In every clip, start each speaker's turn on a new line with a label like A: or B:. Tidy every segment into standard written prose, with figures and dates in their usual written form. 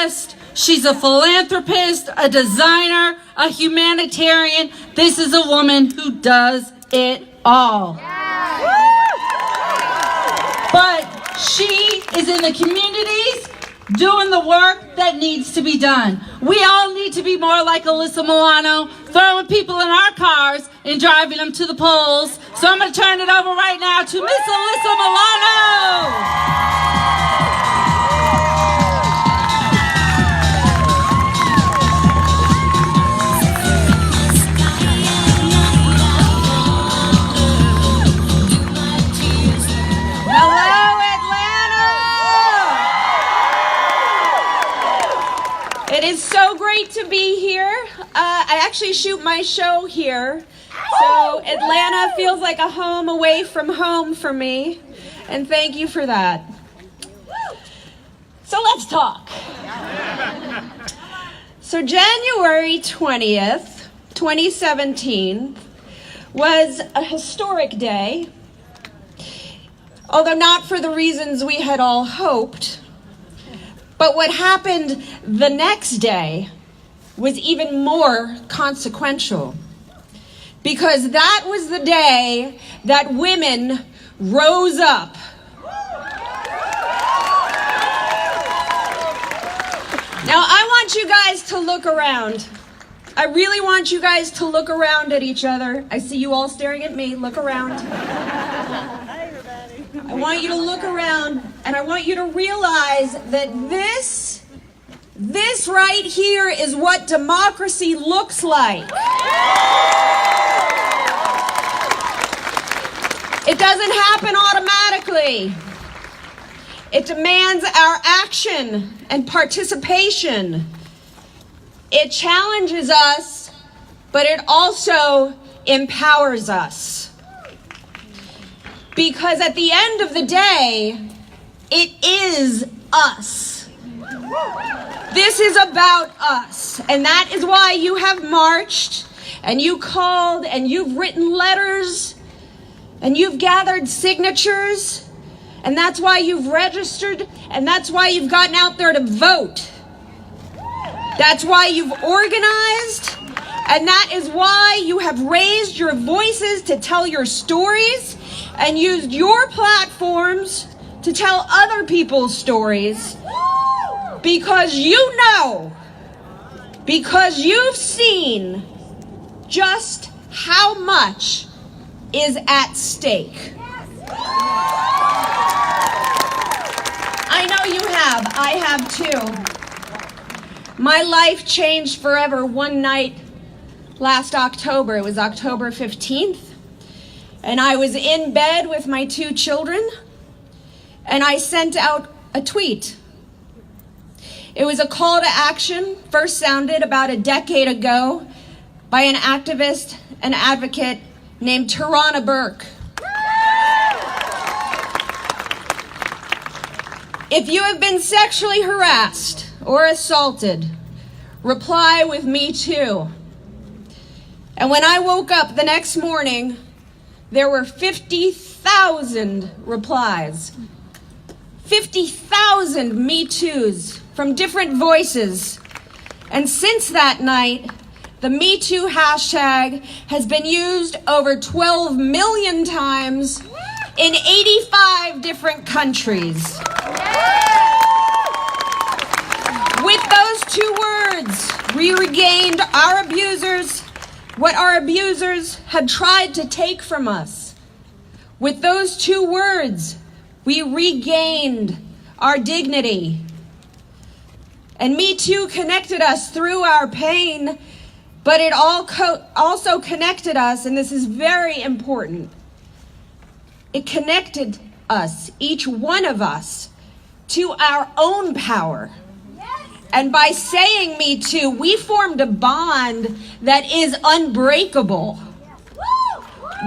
A: artist, she's a philanthropist, a designer, a humanitarian. This is a woman who does it all. But she is in the communities doing the work that needs to be done. We all need to be more like Alyssa Milano, throwing people in our cars and driving them to the polls. So I'm going to turn it over right now to Miss Alyssa Milano.
B: It is so great to be here. I actually shoot my show here. So Atlanta feels like a home away from home for me. And thank you for that. So let's talk. So January 20th, 2017 was a historic day. Although not for the reasons we had all hoped. But what happened the next day was even more consequential, because that was the day that women rose up. Now, I want you guys to look around. I really want you guys to look around at each other. I see you all staring at me. Look around. I want you to look around, and I want you to realize that this right here is what democracy looks like. It doesn't happen automatically. It demands our action and participation. It challenges us, but it also empowers us. Because at the end of the day, it is us. This is about us. And that is why you have marched, and you called, and you've written letters, and you've gathered signatures, and that's why you've registered, and that's why you've gotten out there to vote. That's why you've organized, and that is why you have raised your voices to tell your stories and used your platforms to tell other people's stories, because you know, because you've seen just how much is at stake. I know you have. I have too. My life changed forever one night last October. It was October 15th. And I was in bed with my 2 children, and I sent out a tweet. It was a call to action, first sounded about a decade ago by an activist and advocate named Tarana Burke. If you have been sexually harassed or assaulted, reply with "Me Too." And when I woke up the next morning, there were 50,000 replies. 50,000 Me Too's from different voices. And since that night, the Me Too hashtag has been used over 12 million times in 85 different countries. With those 2 words, we regained our abusers what our abusers had tried to take from us. With those 2 words, we regained our dignity. And Me Too connected us through our pain, but it also connected us, and this is very important, it connected us, each one of us, to our own power. And by saying Me Too, we formed a bond that is unbreakable.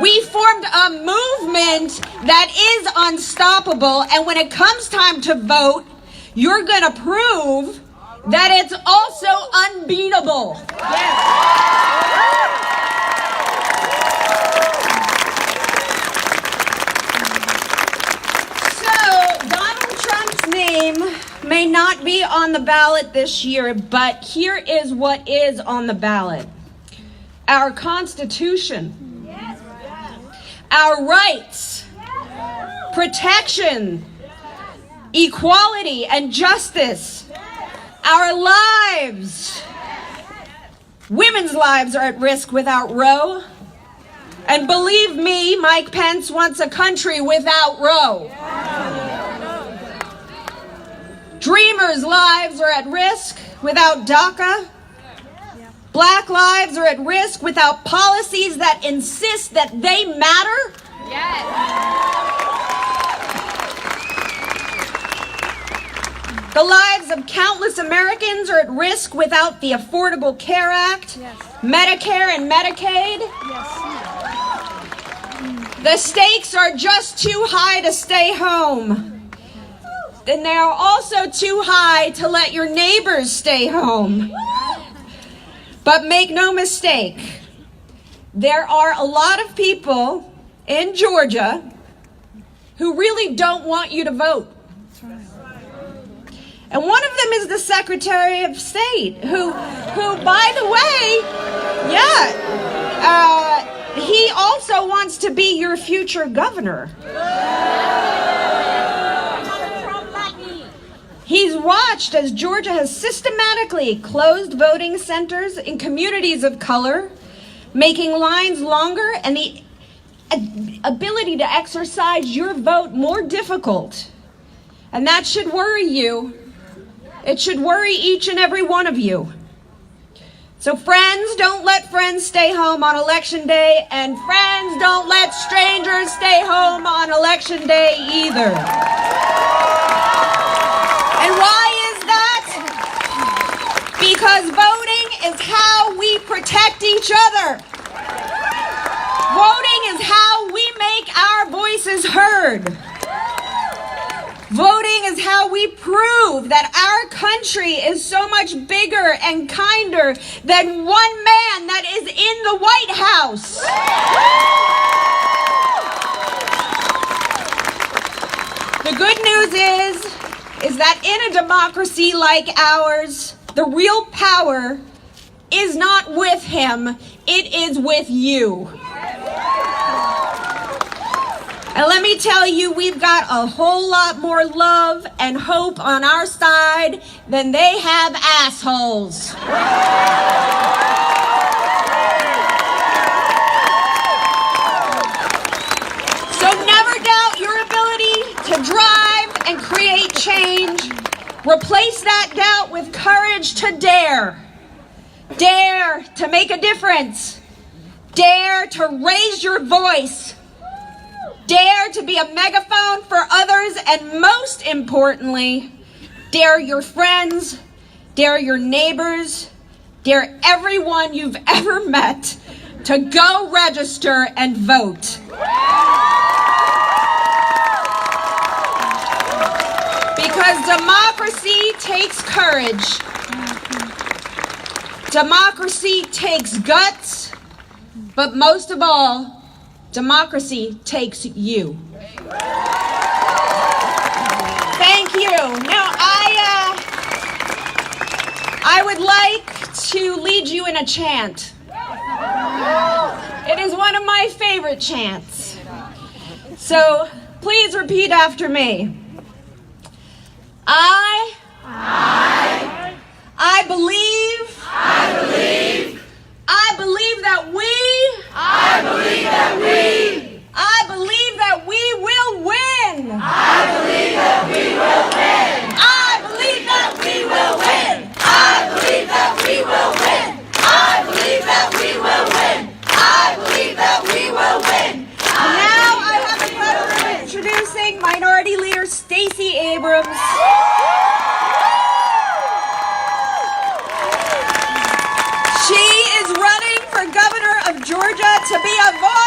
B: We formed a movement that is unstoppable. And when it comes time to vote, you're going to prove that it's also unbeatable. So Donald Trump's name may not be on the ballot this year, but here is what is on the ballot. Our Constitution, our rights, protection, equality, and justice, our lives. Women's lives are at risk without Roe. And believe me, Mike Pence wants a country without Roe. Dreamers' lives are at risk without DACA. Black lives are at risk without policies that insist that they matter. The lives of countless Americans are at risk without the Affordable Care Act, Medicare and Medicaid. The stakes are just too high to stay home. And they are also too high to let your neighbors stay home. But make no mistake, there are a lot of people in Georgia who really don't want you to vote. And one of them is the Secretary of State, who by the way, he also wants to be your future governor. He's watched as Georgia has systematically closed voting centers in communities of color, making lines longer and the ability to exercise your vote more difficult. And that should worry you. It should worry each and every one of you. So friends, don't let friends stay home on election day, and friends, don't let strangers stay home on election day either. And why is that? Because voting is how we protect each other. Voting is how we make our voices heard. Voting is how we prove that our country is so much bigger and kinder than one man that is in the White House. The good news is that in a democracy like ours, the real power is not with him, it is with you. And let me tell you, we've got a whole lot more love and hope on our side than they have assholes. So never doubt your ability to drive and create change. Replace that doubt with courage to dare. Dare to make a difference. Dare to raise your voice. Dare to be a megaphone for others, and most importantly, dare your friends, dare your neighbors, dare everyone you've ever met to go register and vote. Because democracy takes courage. Democracy takes guts, but most of all, democracy takes you. Thank you. Now, I would like to lead you in a chant. It is one of my favorite chants. So please repeat after me. I believe that we will win. I believe that we will win. I believe that we will win. I believe that we will win. I believe that we will win. I believe that we will win. Now I have the pleasure of introducing Minority Leader Stacey Abrams. She is running for governor of Georgia to be a voice